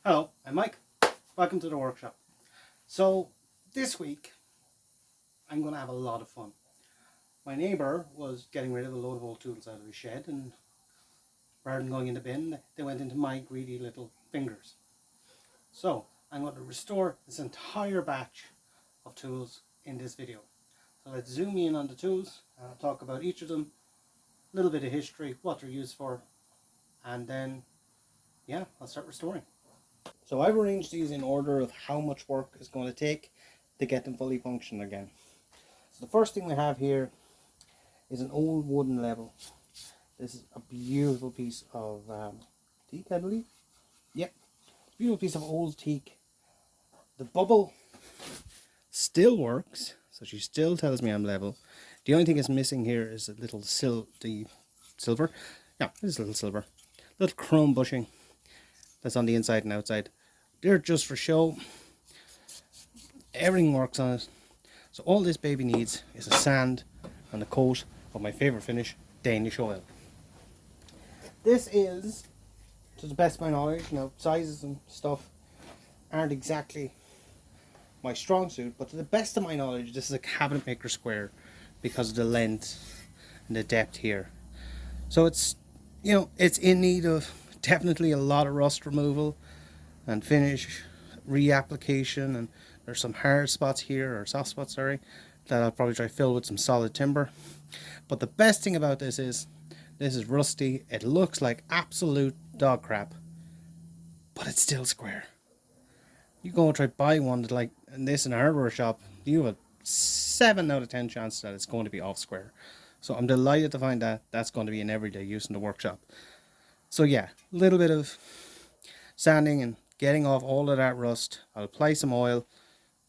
Hello, I'm Mike. Welcome to the workshop. So this week I'm going to have a lot of fun. My neighbour was getting rid of a load of old tools out of his shed, and rather than going in the bin, they went into my greedy little fingers. So I'm going to restore this entire batch of tools in this video. So let's zoom in on the tools and I'll talk about each of them, a little bit of history, what they're used for, and then yeah, I'll start restoring. So I've arranged these in order of how much work it's going to take to get them fully functional again. So the first thing we have here is an old wooden level. This is a beautiful piece of teak, I believe. Yep, beautiful piece of old teak. The bubble still works, so she still tells me I'm level. The only thing that's missing here is a little silver. Yeah, this little silver. Little chrome bushing that's on the inside and outside. They're just for show. Everything works on it. So all this baby needs is a sand and a coat of my favourite finish, Danish oil. This is, to the best of my knowledge, sizes and stuff aren't exactly my strong suit, but to the best of my knowledge, this is a cabinet maker square because of the length and the depth here. So it's, it's in need of definitely a lot of rust removal and finish reapplication, and there's some hard spots here, or soft spots, sorry, that I'll probably try to fill with some solid timber. But the best thing about this is rusty. It looks like absolute dog crap, but it's still square. You go and try buy one that like this in a hardware shop, you have a 7 out of 10 chance that it's going to be off square. So I'm delighted to find that that's going to be in everyday use in the workshop. So yeah, a little bit of sanding and getting off all of that rust. I'll apply some oil,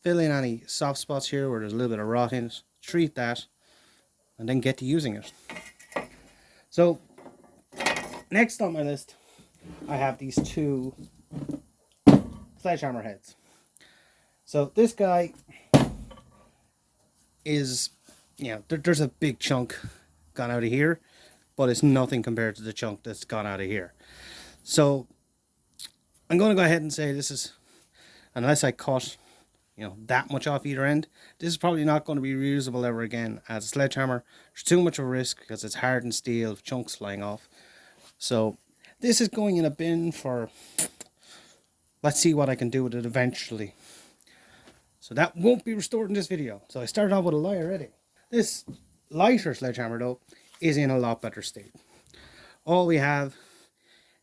fill in any soft spots here where there's a little bit of rot in it, treat that, and then get to using it. So next on my list, I have these two sledgehammer heads. So this guy is, there's a big chunk gone out of here, but it's nothing compared to the chunk that's gone out of here. So I'm going to go ahead and say this is, unless I cut, that much off either end, this is probably not going to be reusable ever again as a sledgehammer. There's too much of a risk because it's hardened steel, chunks flying off. So this is going in a bin for, let's see what I can do with it eventually. So that won't be restored in this video. So I started off with a lie already. This lighter sledgehammer though is in a lot better state. All we have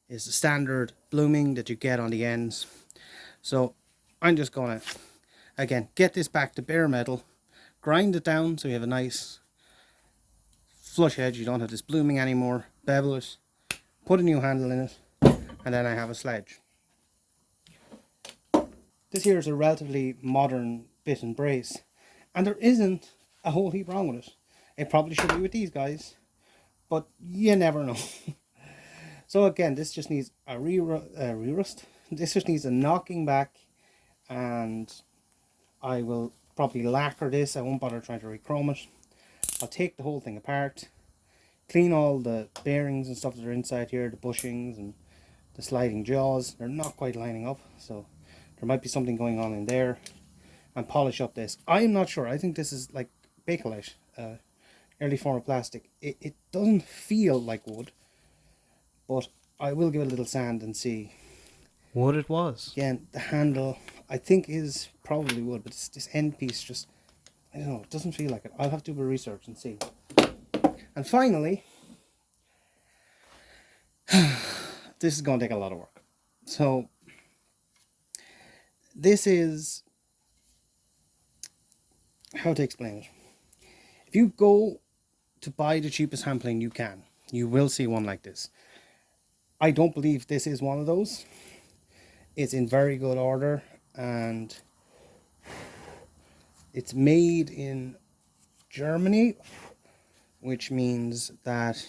is the standard blooming that you get on the ends. So I'm just going to, again, get this back to bare metal, grind it down so you have a nice flush edge. You don't have this blooming anymore. Bevel it, put a new handle in it, and then I have a sledge. This here is a relatively modern bit and brace, and there isn't a whole heap wrong with it. It probably should be with these guys, but you never know. So again, this just needs a re-rust. This just needs a knocking back, and I will probably lacquer this. I won't bother trying to re-chrome it. I'll take the whole thing apart, clean all the bearings and stuff that are inside here, the bushings and the sliding jaws. They're not quite lining up, so there might be something going on in there, and polish up this. I'm not sure. I think this is like Bakelite, early form of plastic. It doesn't feel like wood, but I will give it a little sand and see what it was. Again, the handle I think is probably wood, but this end piece just, I don't know, it doesn't feel like it. I'll have to do a bit of research and see. And finally, this is going to take a lot of work. So this is, how to explain it. If you go to buy the cheapest hand plane you can, you will see one like this. I don't believe this is one of those. It's in very good order, and it's made in Germany, which means that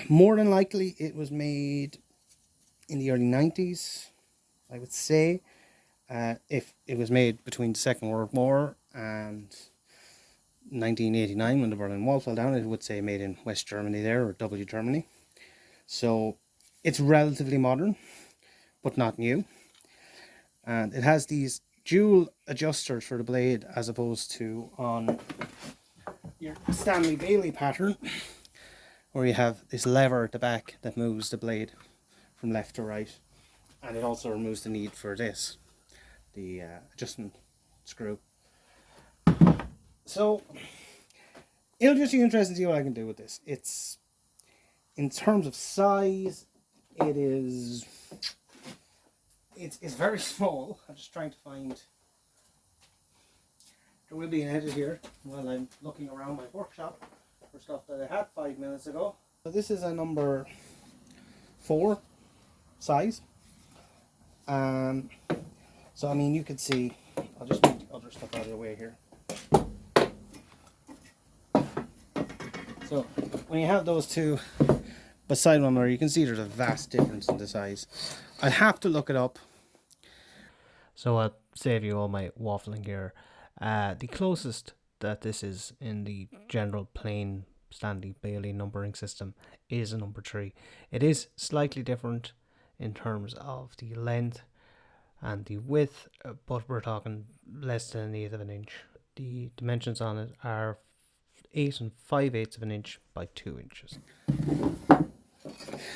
more than likely it was made in the early 90s, I would say. If it was made between the Second World War and 1989, when the Berlin Wall fell down, it would say made in West Germany there, or W Germany. So It's relatively modern, but not new. And it has these dual adjusters for the blade as opposed to on your Stanley Bailey pattern, where you have this lever at the back that moves the blade from left to right. And it also removes the need for this, the adjustment screw. So it'll just be interesting to see what I can do with this. It's, in terms of size, it's very small. I'm just trying to find, there will be an edit here while I'm looking around my workshop for stuff that I had 5 minutes ago. So this is a number 4 size. So I mean, you could see, I'll just move the other stuff out of the way here. So when you have those two beside one another, you can see there's a vast difference in the size. I'll have to look it up. So I'll save you all my waffling here. The closest that this is in the general plain Stanley Bailey numbering system is a number 3. It is slightly different in terms of the length and the width, but we're talking less than 1/8 of an inch. The dimensions on it are 8 5/8 of an inch by 2 inches.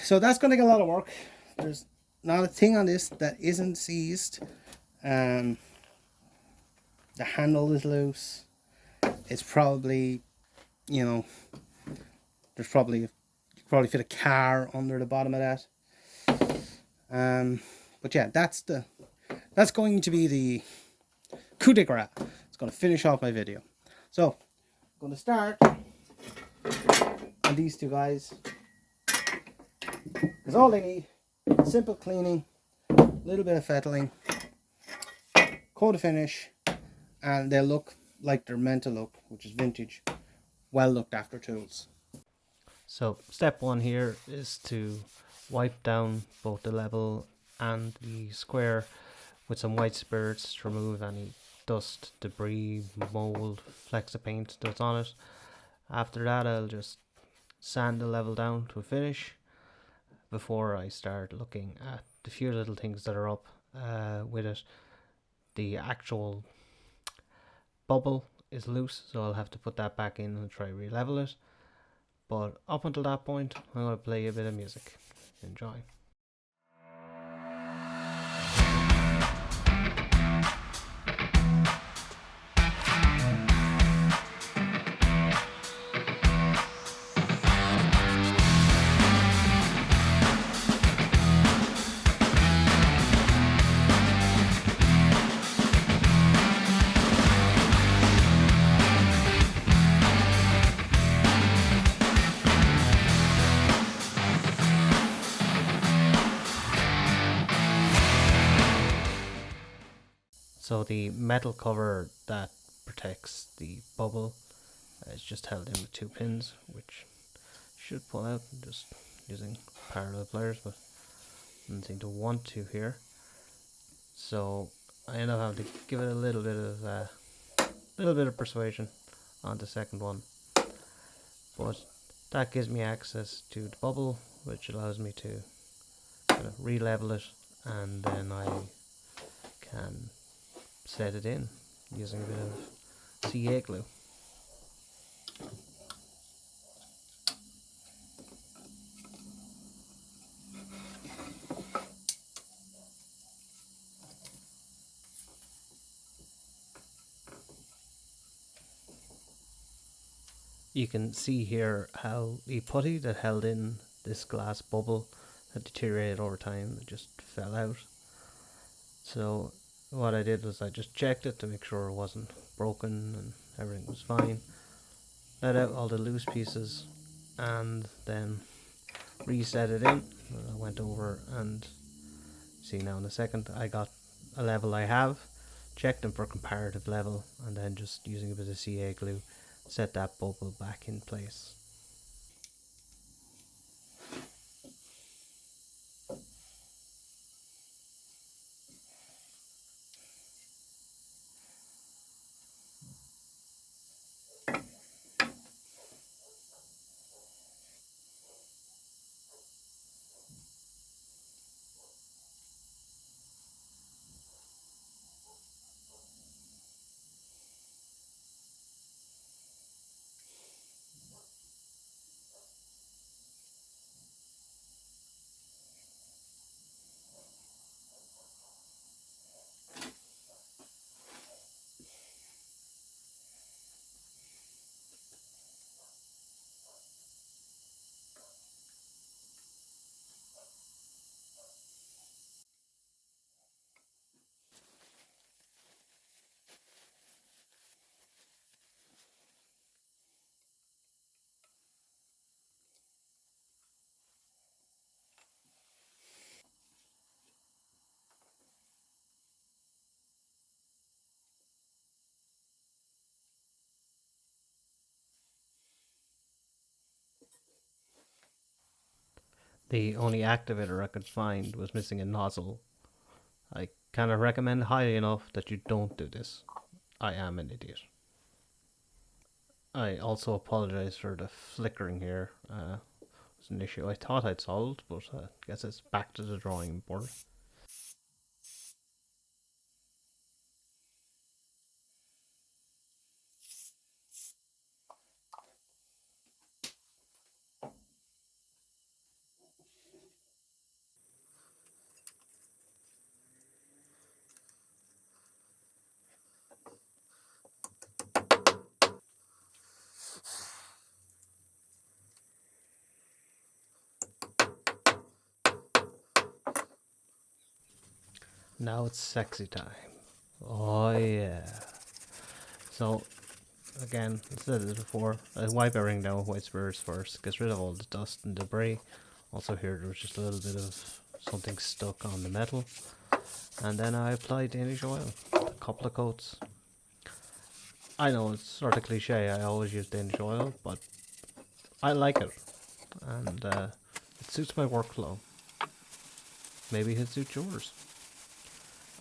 So that's going to get a lot of work. There's not a thing on this that isn't seized. The handle is loose. It's probably, you know, there's probably, you could probably fit a car under the bottom of that. But yeah, that's going to be the coup de grace. It's going to finish off my video. So I'm going to start on these two guys. Because all they need, simple cleaning, a little bit of fettling, coat of finish, and they'll look like they're meant to look, which is vintage, well looked after tools. So step 1 here is to wipe down both the level and the square with some white spirits to remove any dust, debris, mold, flecks of paint that's on it. After that, I'll just sand the level down to a finish before I start looking at the few little things that are up with it. The actual bubble is loose, so I'll have to put that back in and try re-level it. But up until that point, I'm going to play a bit of music. Enjoy. So the metal cover that protects the bubble is just held in with 2 pins, which should pull out just using parallel pliers, but I don't seem to want to here. So I end up having to give it a little bit of persuasion on the second one, but that gives me access to the bubble, which allows me to kind of re-level it, and then I can set it in using a bit of CA glue. You can see here how the putty that held in this glass bubble had deteriorated over time. It just fell out. So what I did was I just checked it to make sure it wasn't broken and everything was fine. Let out all the loose pieces and then reset it in. I went over and see now in a second I got a level I have, checked them for comparative level, and then just using a bit of CA glue set that bubble back in place. The only activator I could find was missing a nozzle. I cannot recommend highly enough that you don't do this. I am an idiot. I also apologize for the flickering here. It was an issue I thought I'd solved, but I guess it's back to the drawing board. Now it's sexy time. Oh yeah. So again, I said this before, I wipe everything down with white spirits first, gets rid of all the dust and debris. Also here there was just a little bit of something stuck on the metal. And then I apply Danish oil, a couple of coats. I know it's sort of cliche, I always use Danish oil, but I like it. And it suits my workflow. Maybe it suits yours.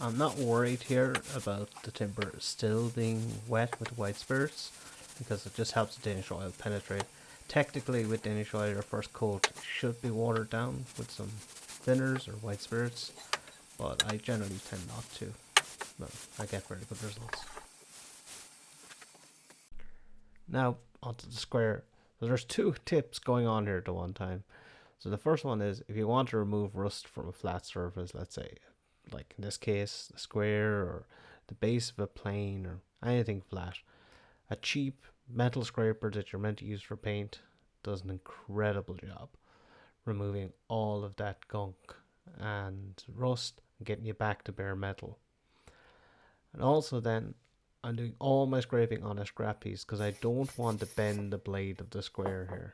I'm not worried here about the timber still being wet with white spirits, because it just helps the Danish oil penetrate. Technically with Danish oil your first coat should be watered down with some thinners or white spirits, but I generally tend not to. But I get very good results. Now onto the square. So there's two tips going on here at the one time. So the first one is, if you want to remove rust from a flat surface, let's say like in this case a square or the base of a plane or anything flat, a cheap metal scraper that you're meant to use for paint does an incredible job removing all of that gunk and rust and getting you back to bare metal. And also then I'm doing all my scraping on a scrap piece because I don't want to bend the blade of the square here.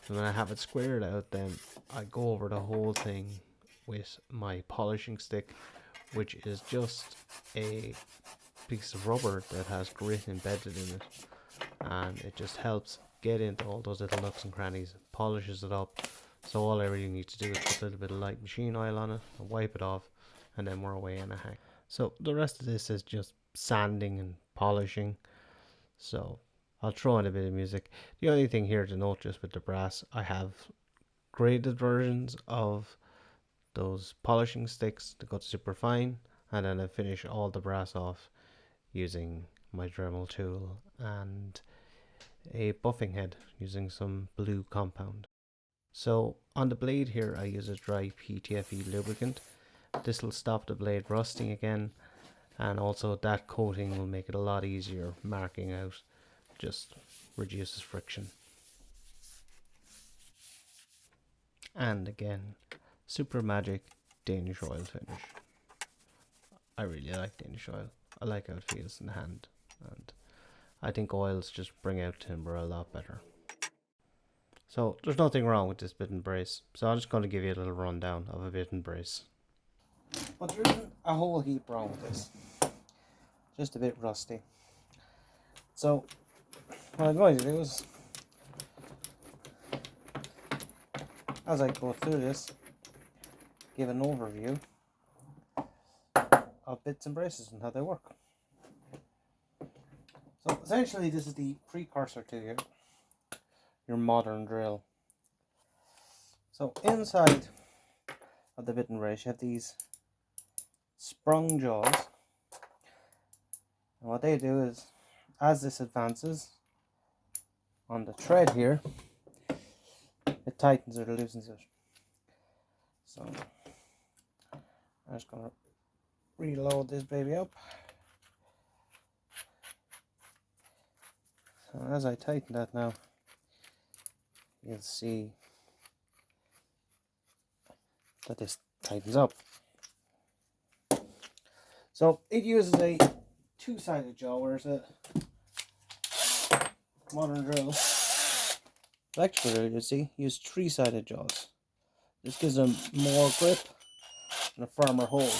And when I have it squared out, then I go over the whole thing with my polishing stick, which is just a piece of rubber that has grit embedded in it, and it just helps get into all those little nooks and crannies, polishes it up. So all I really need to do is put a little bit of light machine oil on it and wipe it off, and then we're away in a hack. So the rest of this is just sanding and polishing. So I'll throw in a bit of music. The only thing here to note just with the brass, I have graded versions of those polishing sticks to cut super fine, and then I finish all the brass off using my Dremel tool and a buffing head using some blue compound. So on the blade here I use a dry PTFE lubricant. This will stop the blade rusting again, and also that coating will make it a lot easier marking out, just reduces friction. And again, super magic Danish oil finish. I really like Danish oil. I like how it feels in the hand, and I think oils just bring out timber a lot better. So there's nothing wrong with this bit and brace, so I'm just going to give you a little rundown of a bit and brace. But there isn't a whole heap wrong with this. Just a bit rusty. So what I'm going to do is, as I go through this, give an overview of bits and braces and how they work. So essentially this is the precursor to your modern drill. So inside of the bit and brace you have these sprung jaws, and what they do is, as this advances on the thread here, it tightens or loosens it. So I'm just going to reload this baby up. So as I tighten that now, you'll see that this tightens up. So it uses a two-sided jaw, whereas a modern drill, electrical drill, you see, use three-sided jaws. This gives them more grip and a firmer hold.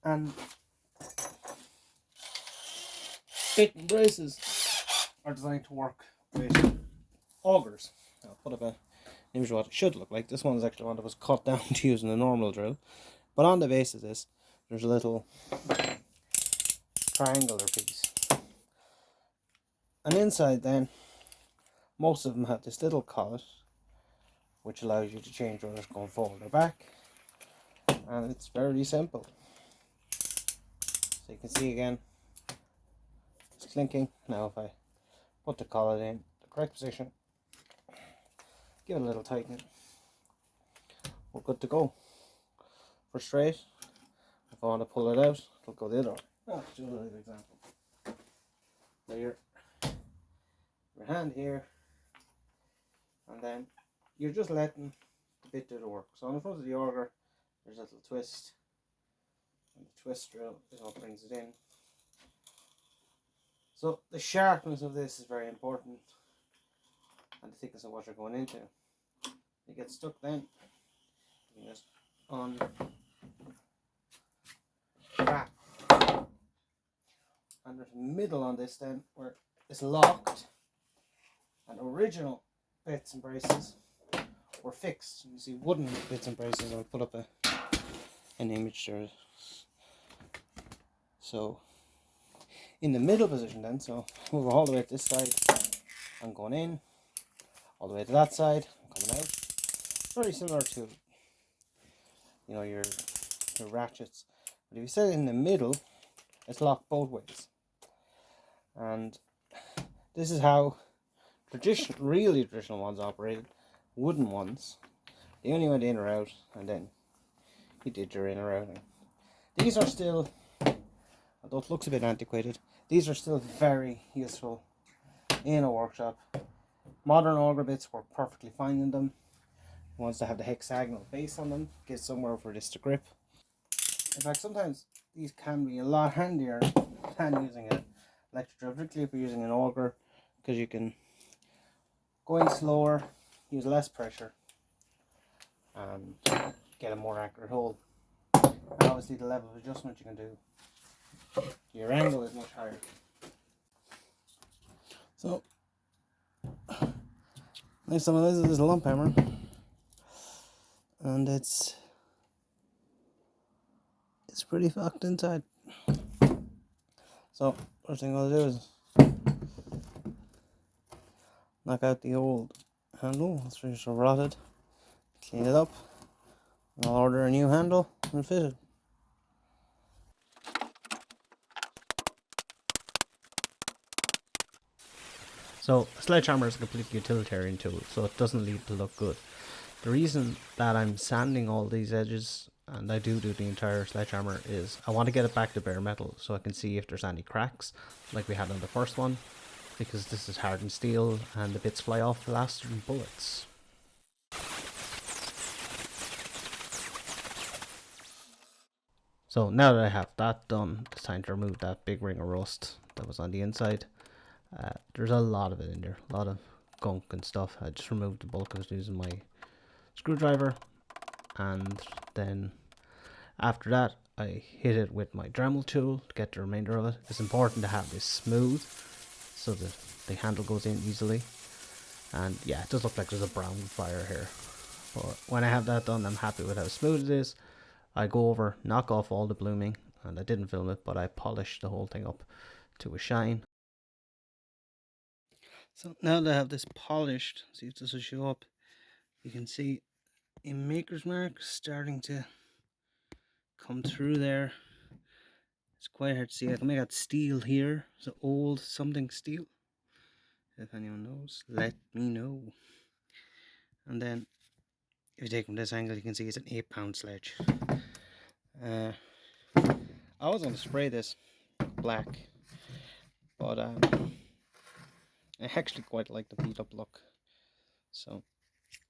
And bit and braces are designed to work with augers. I'll put up a Here's what it should look like. This one's actually one that was cut down to using a normal drill. But on the base of this, there's a little triangular piece. And inside then, most of them have this little collet, which allows you to change whether it's going forward or back. And it's very simple. So you can see again, it's clinking. Now if I put the collet in the correct position, give it a little tightening, we're good to go. For straight, if I want to pull it out, it'll go the other way. Let's do another example. So your hand here, and then you're just letting the bit do the work. So on the front of the auger, there's a little twist, and the twist drill is what brings it in. So the sharpness of this is very important, and the thickness of what you're going into. You get stuck then, you can just unwrap. And there's a middle on this then where it's locked, and original bits and braces were fixed. You see wooden bits and braces. I'll put up an image there. So in the middle position then, so move all the way to this side, I'm going in, all the way to that side, I'm coming out. Very similar to, you know, your ratchets. But if you set it in the middle, it's locked both ways. And this is how really traditional ones operated. Wooden ones, they only went in or out, and then you did your in or out. These are still, although it looks a bit antiquated, these are still very useful in a workshop. Modern auger bits work perfectly fine in them. Ones that have the hexagonal base on them, get somewhere for this to grip. In fact, sometimes these can be a lot handier than using an electric drill, particularly if you're using an auger, because you can go in slower, use less pressure, and get a more accurate hole. And obviously the level of adjustment you can do, your angle is much higher. So, next time this is a lump hammer, and it's pretty fucked inside. So first thing I'll do is knock out the old handle. It's just rotted. Clean it up. I'll order a new handle and fit it. So a sledgehammer is a completely utilitarian tool, so it doesn't need to look good. The reason that I'm sanding all these edges, and I do the entire sledgehammer, is I want to get it back to bare metal so I can see if there's any cracks like we had on the first one, because this is hardened steel and the bits fly off faster than bullets. So now that I have that done, it's time to remove that big ring of rust that was on the inside. There's a lot of it in there, a lot of gunk and stuff. I just removed the bulk of it using my screwdriver, and then after that I hit it with my Dremel tool to get the remainder of it. It's important to have this smooth so that the handle goes in easily, and yeah, it does look like there's a brown fire here, but when I have that done, I'm happy with how smooth it is. I go over, knock off all the blooming, and I didn't film it, but I polished the whole thing up to a shine. So now that I have this polished, see if this will show up, you can see a maker's mark starting to come through there. It's quite hard to see. I can make out steel here. It's an old something steel. If anyone knows, let me know. And then if you take from this angle, you can see it's an 8-pound sledge. I was going to spray this black, but I actually quite like the beat up look. So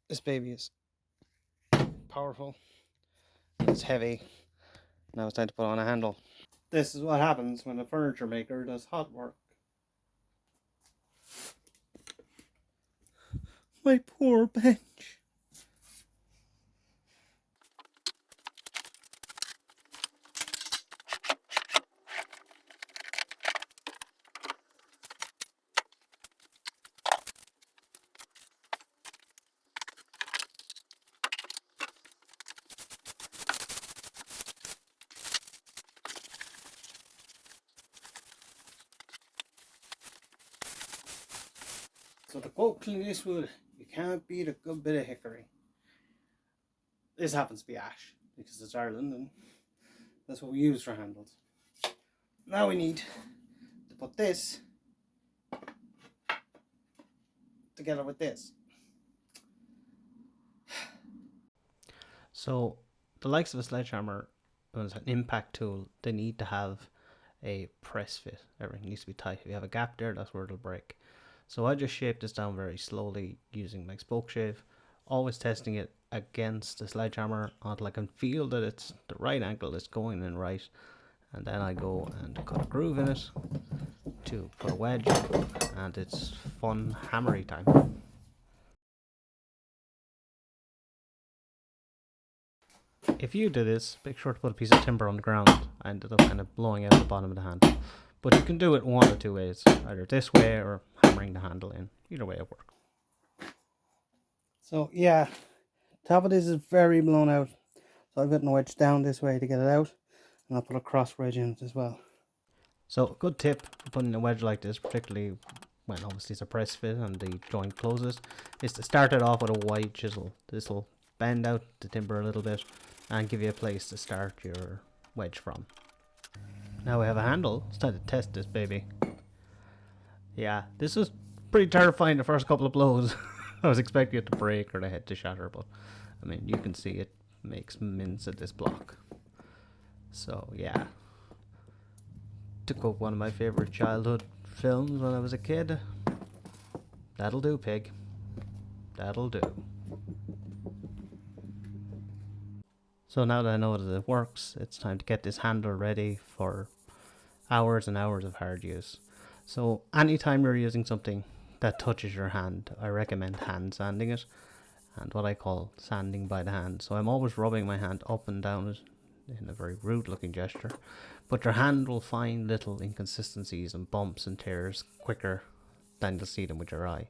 this baby is powerful, it's heavy. Now it's time to put on a handle. This is what happens when a furniture maker does hot work. My poor bench. to quote Clint Eastwood, you can't beat a good bit of hickory. This happens to be ash because it's Ireland and that's what we use for handles. Now we need to put this together with this. So the likes of a sledgehammer, when it's an impact tool, they need to have a press fit. Everything needs to be tight. If you have a gap there, that's where it'll break. So I just shaped this down very slowly using my spoke shave, always testing it against the sledgehammer until I can feel that it's the right angle, it's going in right, and then I go and cut a groove in it to put a wedge, and it's fun hammery time. If you do this, make sure to put a piece of timber on the ground. I ended up kind of blowing out the bottom of the handle. But you can do it one or two ways, either this way or hammering the handle in. Either way it works. So yeah, top of this is very blown out. So I've gotten a wedge down this way to get it out. And I'll put a cross wedge in it as well. So a good tip for putting a wedge like this, particularly when obviously it's a press fit and the joint closes, is to start it off with a wide chisel. This will bend out the timber a little bit and give you a place to start your wedge from. Now we have a handle. It's time to test this baby. Yeah, this is pretty terrifying the first couple of blows. I was expecting it to break or the head to shatter, but I mean, you can see it makes mince at this block. So yeah, to quote one of my favorite childhood films when I was a kid, that'll do, pig. That'll do. So now that I know that it works, it's time to get this handle ready for hours and hours of hard use. So anytime you're using something that touches your hand, I recommend hand sanding it, and what I call sanding by the hand. So I'm always rubbing my hand up and down it in a very rude looking gesture, but your hand will find little inconsistencies and bumps and tears quicker than you'll see them with your eye.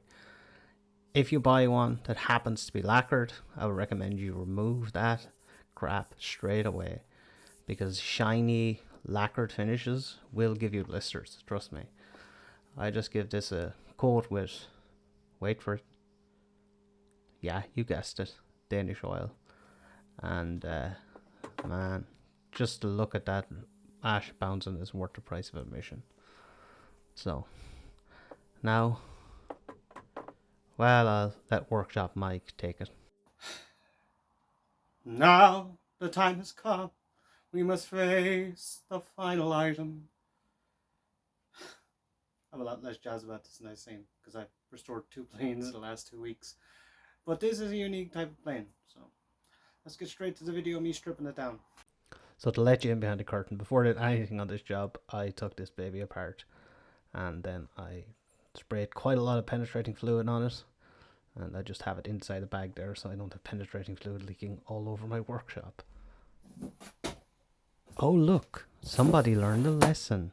If you buy one that happens to be lacquered, I would recommend you remove that crap straight away, because shiny lacquered finishes will give you blisters, trust me. I just give this a coat with, wait for it, yeah, you guessed it, Danish oil, and man, just to look at that ash bouncing is worth the price of admission. So now, well, I'll let Workshop Mike take it. Now the time has come. We must face the final item. I have a lot less jazz about this than I was saying, because I've restored 2 planes in the last 2 weeks. But this is a unique type of plane, so let's get straight to the video of me stripping it down. So to let you in behind the curtain, before I did anything on this job, I took this baby apart and then I sprayed quite a lot of penetrating fluid on it, and I just have it inside the bag there so I don't have penetrating fluid leaking all over my workshop. Oh look, somebody learned a lesson.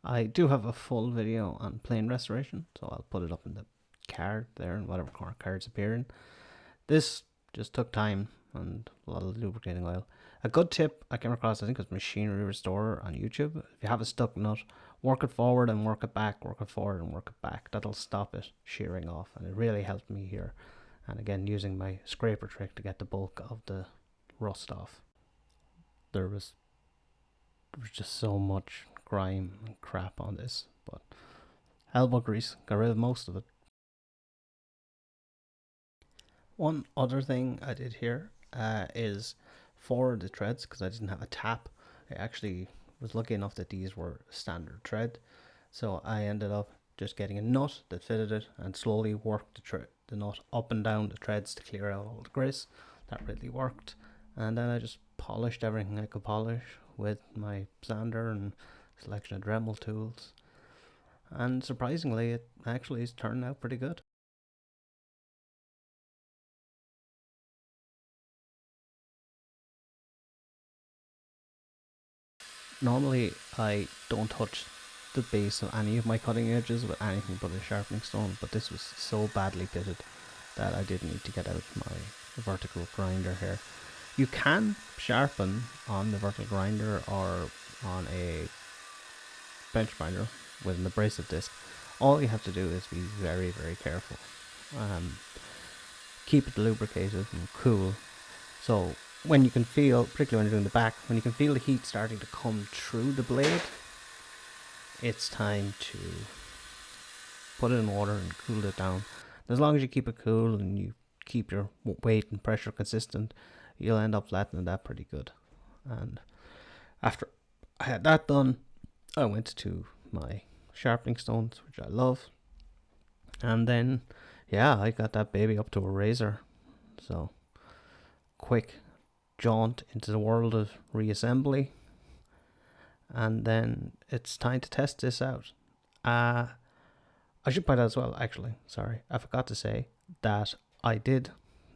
I do have a full video on plane restoration, so I'll put it up in the card there and whatever corner cards appear in. This just took time and a lot of lubricating oil. A good tip I came across, I think it was Machinery Restorer on YouTube. If you have a stuck nut, work it forward and work it back, work it forward and work it back. That'll stop it shearing off, and it really helped me here. And again, using my scraper trick to get the bulk of the rust off. There was just so much grime and crap on this, but elbow grease got rid of most of it. One other thing I did here is for the treads, because I didn't have a tap, I actually was lucky enough that these were standard tread, so I ended up just getting a nut that fitted it and slowly worked the nut up and down the treads to clear out all the grease. That really worked, and then I just polished everything I could polish with my sander and selection of Dremel tools, and surprisingly it actually is turning out pretty good. Normally I don't touch the base of any of my cutting edges with anything but a sharpening stone, but this was so badly pitted that I did need to get out my vertical grinder here. You can sharpen on the vertical grinder or on a bench grinder with an abrasive disc. All you have to do is be very, very careful. Keep it lubricated and cool. So when you can feel, particularly when you're doing the back, when you can feel the heat starting to come through the blade, it's time to put it in water and cool it down. As long as you keep it cool and you keep your weight and pressure consistent, you'll end up flattening that pretty good. And after I had that done, I went to my sharpening stones, which I love. And then, yeah, I got that baby up to a razor. So, quick jaunt into the world of reassembly. And then it's time to test this out. I should point out as well, actually, sorry, I forgot to say that I did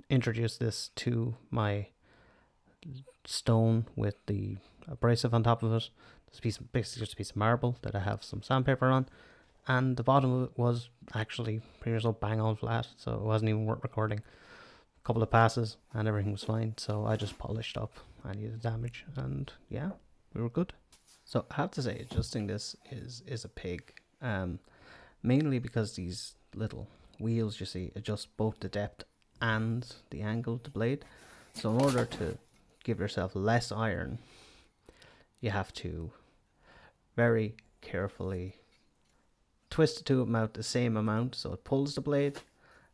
introduce this to my stone with the abrasive on top of it. It's basically just a piece of marble that I have some sandpaper on, and the bottom of it was actually pretty much all bang on flat, so it wasn't even worth recording. A couple of passes and everything was fine, so I just polished up any of the damage, and yeah, we were good. So I have to say, adjusting this is a pig, mainly because these little wheels, you see, adjust both the depth and the angle of the blade. So in order to give yourself less iron, you have to very carefully twist the two of them out the same amount so it pulls the blade,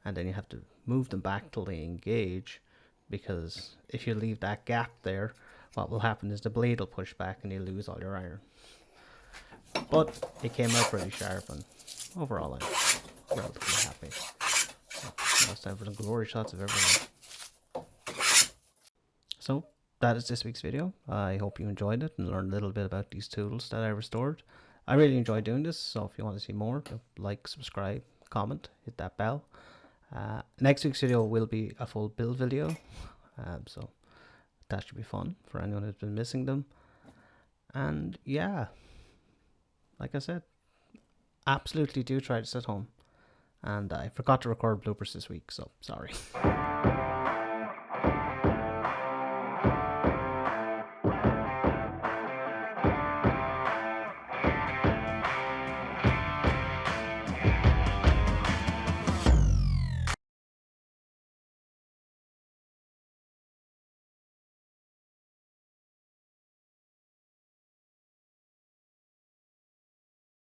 and then you have to move them back till they engage, because if you leave that gap there, what will happen is the blade will push back and you lose all your iron. But it came out pretty sharp, and overall I'm relatively happy. So, it's time for the glory shots of everything. So that is this week's video. I hope you enjoyed it and learned a little bit about these tools that I restored. I really enjoyed doing this, so if you want to see more, like, subscribe, comment, hit that bell. Next week's video will be a full build video, so that should be fun for anyone who's been missing them. And yeah, like I said, absolutely do try this at home. And I forgot to record bloopers this week, so sorry.